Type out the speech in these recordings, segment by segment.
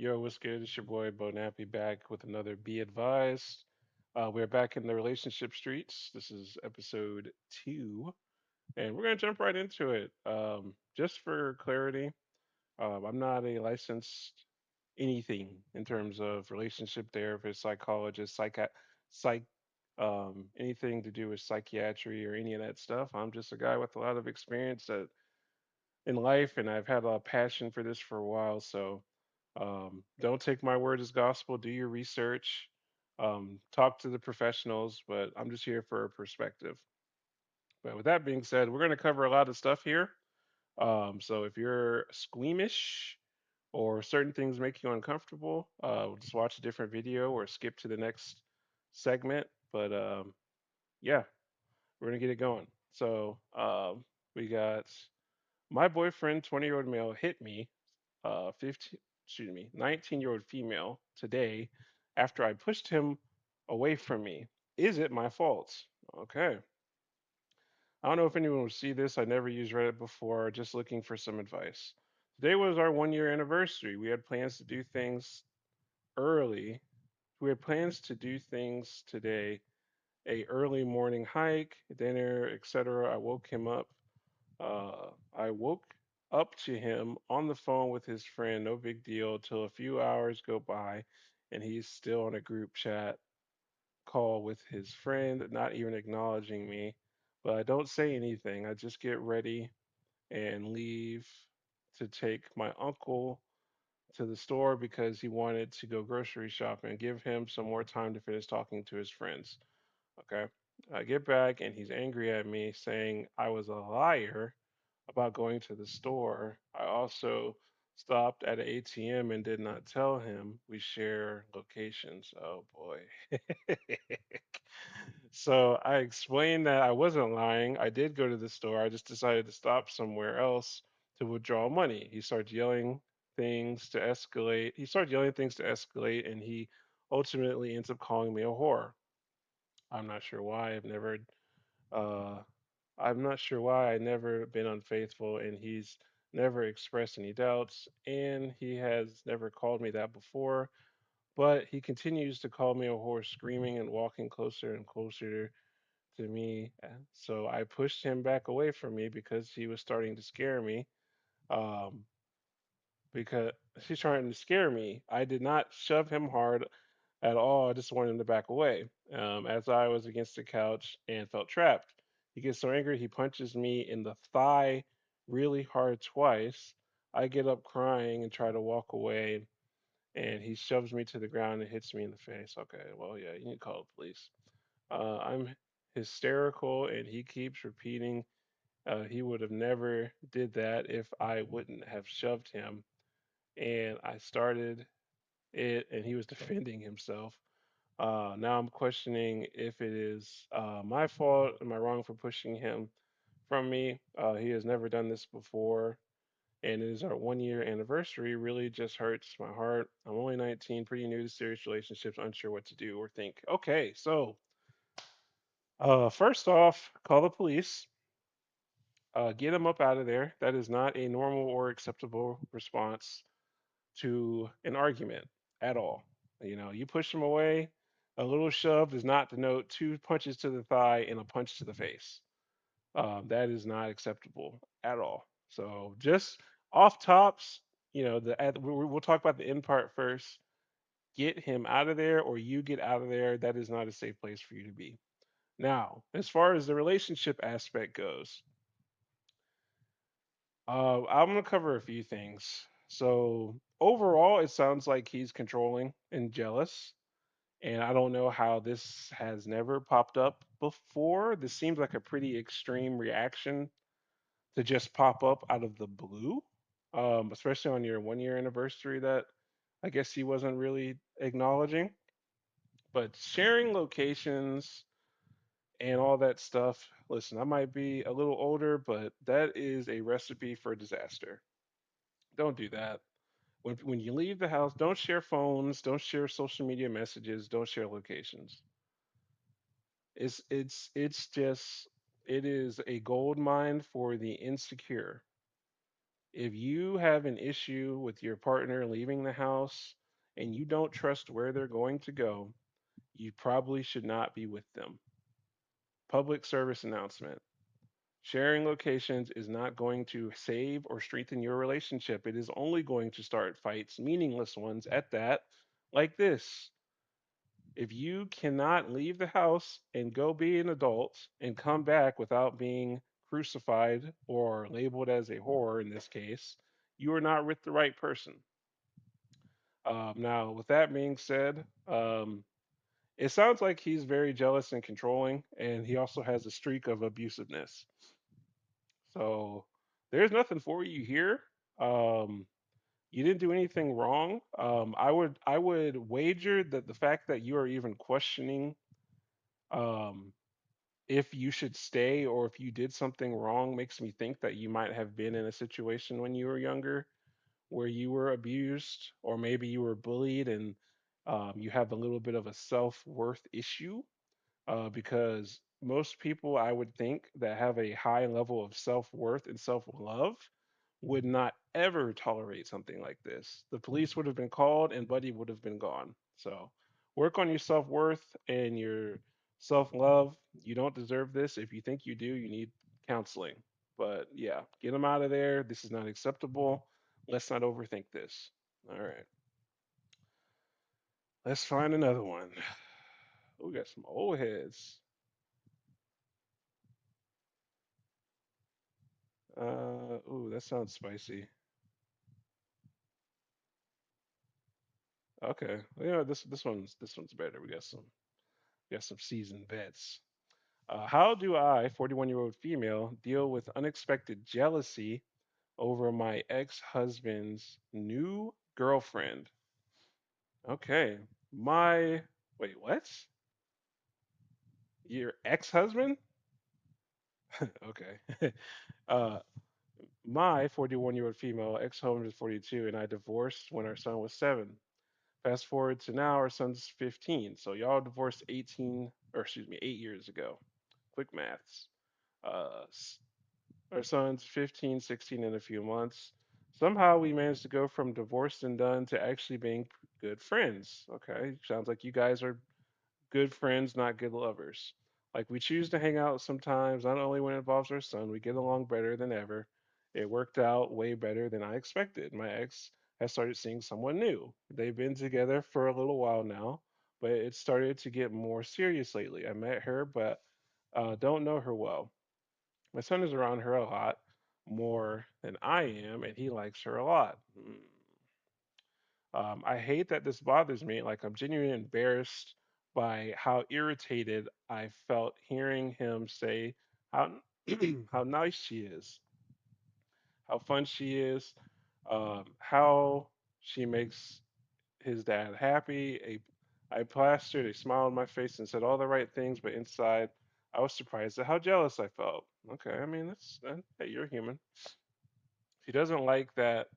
Yo, what's good? It's your boy Bo Nappy back with another Be Advised. We're back in the relationship streets. This is episode 2, and we're going to jump right into it. Just for clarity, I'm not a licensed anything in terms of relationship therapist, psychologist, psych, anything to do with psychiatry or any of that stuff. I'm just a guy with a lot of experience in life, and I've had a passion for this for a while. So don't take my word as gospel. Do your research. Talk to the professionals, but I'm just here for a perspective. But with that being said, we're going to cover a lot of stuff here. So if you're squeamish or certain things make you uncomfortable, just watch a different video or skip to the next segment. But yeah, we're going to get it going. So we got my boyfriend, 20-year-old male, hit me 15, excuse me, 19-year-old female today after I pushed him away from me. Is it my fault? Okay. I don't know if anyone will see this. I never used Reddit before, just looking for some advice. Today was our 1 year anniversary. We had plans to do things early. We had plans to do things today, a early morning hike, dinner, etc. I woke up to him on the phone with his friend, no big deal, till a few hours go by and he's still on a group chat call with his friend, not even acknowledging me. But I don't say anything. I just get ready and leave to take my uncle to the store because he wanted to go grocery shopping, give him some more time to finish talking to his friends. Okay. I get back and he's angry at me, saying I was a liar about going to the store. I also stopped at an ATM and did not tell him we share locations. Oh boy. So I explained that I wasn't lying. I did go to the store. I just decided to stop somewhere else to withdraw money. He started yelling things to escalate. He started yelling things to escalate, and he ultimately ends up calling me a whore. I'm not sure why. Uh, I'm not sure why. I've never been unfaithful, and he's never expressed any doubts, and he has never called me that before. But he continues to call me a whore, screaming and walking closer and closer to me. So I pushed him back away from me because he was starting to scare me. Um, because he's trying to scare me. I did not shove him hard at all. I just wanted him to back away. As I was against the couch and felt trapped. He gets so angry he punches me in the thigh really hard twice. I get up crying and try to walk away, and he shoves me to the ground and hits me in the face. Okay, well, yeah, you need to call the police. I'm hysterical, and he keeps repeating he would have never did that if I wouldn't have shoved him. And I started it, and he was defending himself. Now I'm questioning if it is my fault. Am I wrong for pushing him from me? He has never done this before, and it is our 1 year anniversary. Really just hurts my heart. I'm only 19, pretty new to serious relationships, unsure what to do or think. Okay, so first off, call the police. Get him up out of there. That is not a normal or acceptable response to an argument at all. You know, you push him away. A little shove does not denote two punches to the thigh and a punch to the face. That is not acceptable at all. So just off tops, we'll talk about the end part first. Get him out of there, or you get out of there. That is not a safe place for you to be. Now, as far as the relationship aspect goes, I'm gonna cover a few things. So overall, it sounds like he's controlling and jealous. And I don't know how this has never popped up before. This seems like a pretty extreme reaction to just pop up out of the blue, especially on your 1 year anniversary that I guess he wasn't really acknowledging. But sharing locations and all that stuff, listen, I might be a little older, but that is a recipe for disaster. Don't do that. When you leave the house, don't share phones, don't share social media messages, don't share locations. It's just it is a gold mine for the insecure. If you have an issue with your partner leaving the house and you don't trust where they're going to go, you probably should not be with them. Public service announcement. Sharing locations is not going to save or strengthen your relationship. It is only going to start fights, meaningless ones at that, like this. If you cannot leave the house and go be an adult and come back without being crucified or labeled as a whore in this case, you are not with the right person. Now, with that being said, it sounds like he's very jealous and controlling, and he also has a streak of abusiveness. So there's nothing for you here. Um, you didn't do anything wrong. I would wager that the fact that you are even questioning um, if you should stay or if you did something wrong makes me think that you might have been in a situation when you were younger where you were abused or maybe you were bullied and you have a little bit of a self-worth issue because most people I would think that have a high level of self-worth and self-love would not ever tolerate something like this. The police would have been called and Buddy would have been gone. So work on your self-worth and your self-love. You don't deserve this. If you think you do, you need counseling. But yeah, get them out of there. This is not acceptable. Let's not overthink this. All right. Let's find another one. We got some old heads. Ooh, that sounds spicy. Okay, well, this one's better. We got some seasoned vets. How do I, 41-year-old female, deal with unexpected jealousy over my ex-husband's new girlfriend? Okay, my wait, what? Your ex-husband? Okay. uh, my 41-year-old female ex-husband is 42, and I divorced when our son was 7. Fast forward to now, our son's 15. So y'all divorced 18, or excuse me, 8 years ago. Quick maths. Uh, our son's 15, 16 in a few months. Somehow we managed to go from divorced and done to actually being good friends. Okay, sounds like you guys are good friends, not good lovers. Like we choose to hang out sometimes, not only when it involves our son, we get along better than ever. It worked out way better than I expected. My ex has started seeing someone new. They've been together for a little while now, but it started to get more serious lately. I met her, but don't know her well. My son is around her a lot more than I am, and he likes her a lot. I hate that this bothers me. Like, I'm genuinely embarrassed by how irritated I felt hearing him say how how nice she is, how fun she is, how she makes his dad happy. I plastered a smile on my face and said all the right things, but inside I was surprised at how jealous I felt. Okay, I mean hey, you're human. She doesn't like that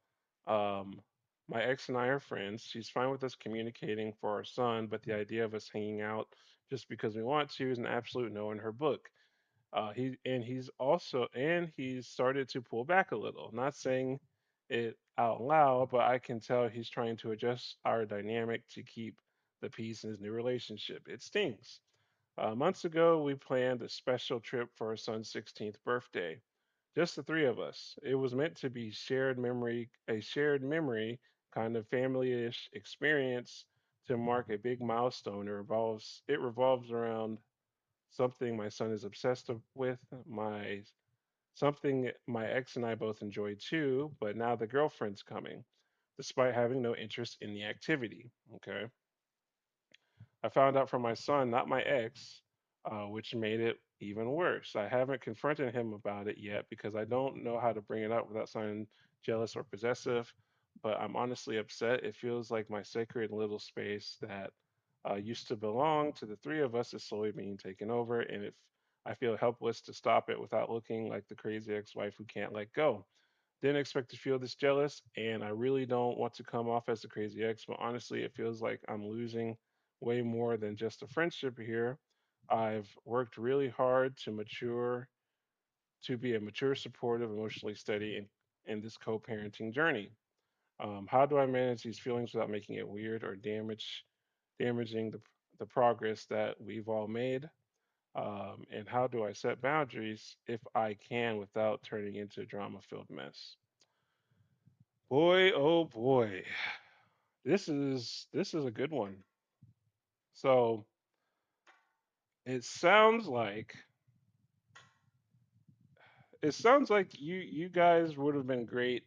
um, my ex and I are friends. She's fine with us communicating for our son, but the idea of us hanging out just because we want to is an absolute no in her book. He's started to pull back a little. Not saying it out loud, but I can tell he's trying to adjust our dynamic to keep the peace in his new relationship. It stings. Months ago, we planned a special trip for our son's 16th birthday. Just the three of us. It was meant to be a shared memory kind of family-ish experience to mark a big milestone. It revolves around something my son is obsessed with, something my ex and I both enjoy too, but now the girlfriend's coming, despite having no interest in the activity. Okay. I found out from my son, not my ex, which made it even worse. I haven't confronted him about it yet because I don't know how to bring it up without sounding jealous or possessive. But I'm honestly upset. It feels like my sacred little space that used to belong to the three of us is slowly being taken over. And if I feel helpless to stop it without looking like the crazy ex wife who can't let go. Didn't expect to feel this jealous, and I really don't want to come off as a crazy ex, but honestly, it feels like I'm losing way more than just a friendship here. I've worked really hard to be a mature, supportive, emotionally steady, in this co-parenting journey. How do I manage these feelings without making it weird or damaging the progress that we've all made? And how do I set boundaries if I can without turning into a drama-filled mess? Boy, oh boy, this is a good one. So it sounds like you guys would have been great,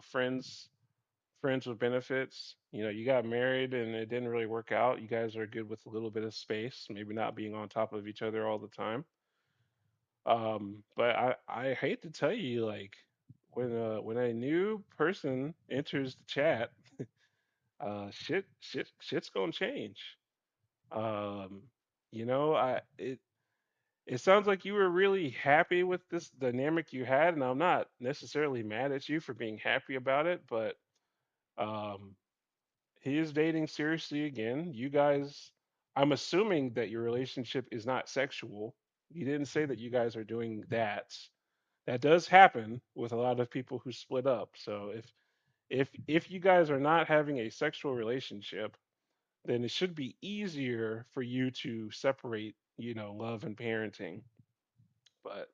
friends with benefits. You got married and it didn't really work out. You guys are good with a little bit of space, maybe not being on top of each other all the time. But I hate to tell you, like when a new person enters the chat, shit's gonna change. Um, it sounds like you were really happy with this dynamic you had, and I'm not necessarily mad at you for being happy about it, but um, he is dating seriously again. You guys, I'm assuming that your relationship is not sexual. You didn't say that you guys are doing that. That does happen with a lot of people who split up. So if you guys are not having a sexual relationship, then it should be easier for you to separate, love and parenting. But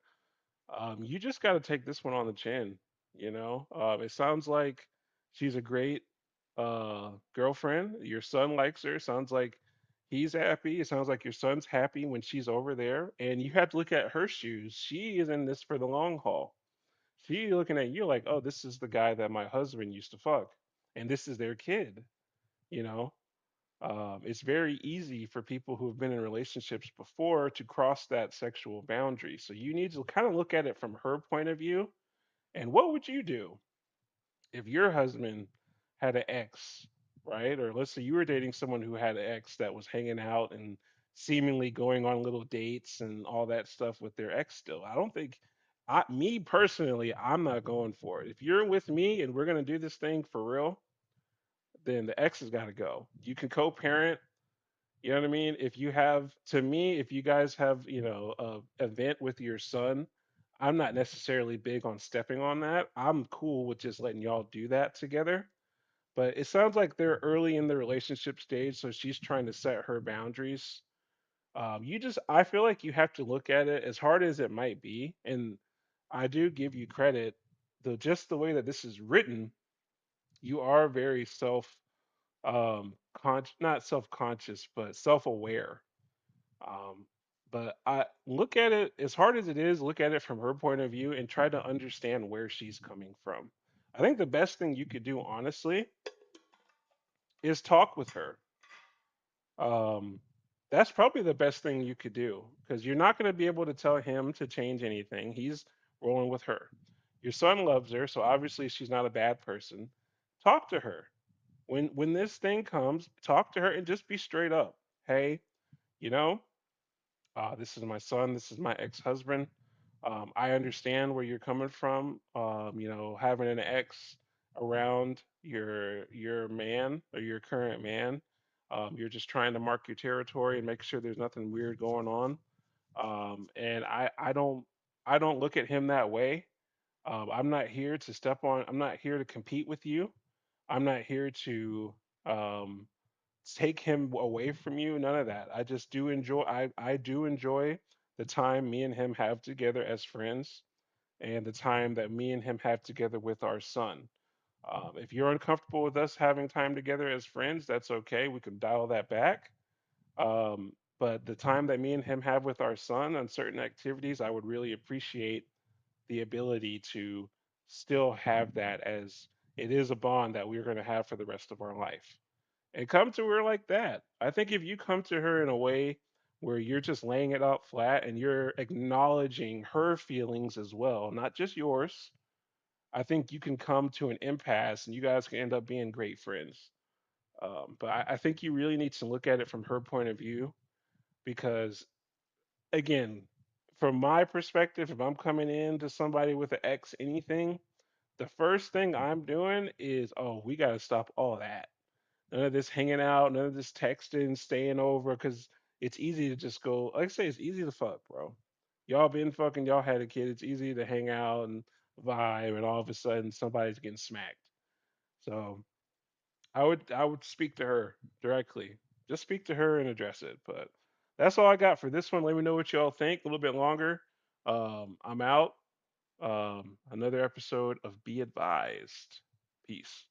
you just got to take this one on the chin. It sounds like she's a great girlfriend. Your son likes her. Sounds like he's happy. It sounds like your son's happy when she's over there. And you have to look at her shoes. She is in this for the long haul. She looking at you like, oh, this is the guy that my husband used to fuck, and this is their kid. You know, it's very easy for people who have been in relationships before to cross that sexual boundary. So you need to kind of look at it from her point of view. And what would you do if your husband had an ex, right? Or let's say you were dating someone who had an ex that was hanging out and seemingly going on little dates and all that stuff with their ex still. I don't think me personally, I'm not going for it. If you're with me and we're gonna do this thing for real, then the ex has got to go. You can co-parent. You know what I mean? If you have, to me, if you guys have, a event with your son, I'm not necessarily big on stepping on that. I'm cool with just letting y'all do that together. But it sounds like they're early in the relationship stage, so she's trying to set her boundaries. I feel like you have to look at it as hard as it might be, and I do give you credit. Just the way that this is written, you are very not self-conscious, but self-aware. Um, but I look at it as hard as it is, look at it from her point of view and try to understand where she's coming from. I think the best thing you could do, honestly, is talk with her. Um, that's probably the best thing you could do because you're not going to be able to tell him to change anything. He's rolling with her. Your son loves her, so obviously she's not a bad person. Talk to her. When this thing comes, talk to her and just be straight up. Hey, you know, this is my son. This is my ex-husband. I understand where you're coming from. Having an ex around your man or your current man. You're just trying to mark your territory and make sure there's nothing weird going on. And I don't look at him that way. I'm not here to step on. I'm not here to compete with you. I'm not here to um, take him away from you. None of that. I just do enjoy. I do enjoy the time me and him have together as friends, and the time that me and him have together with our son. If you're uncomfortable with us having time together as friends, that's okay. We can dial that back. But the time that me and him have with our son on certain activities, I would really appreciate the ability to still have that as it is a bond that we're going to have for the rest of our life. And come to her like that. I think if you come to her in a way where you're just laying it out flat and you're acknowledging her feelings as well, not just yours, I think you can come to an impasse and you guys can end up being great friends. But I think you really need to look at it from her point of view because, again, from my perspective, if I'm coming in to somebody with an ex anything, the first thing I'm doing is, oh, we got to stop all that. None of this hanging out, none of this texting, staying over, because it's easy to just go. Like I say, it's easy to fuck, bro. Y'all been fucking, y'all had a kid. It's easy to hang out and vibe, and all of a sudden somebody's getting smacked. So I would speak to her directly. Just speak to her and address it. But that's all I got for this one. Let me know what y'all think. A little bit longer. I'm out. Another episode of Be Advised. Peace.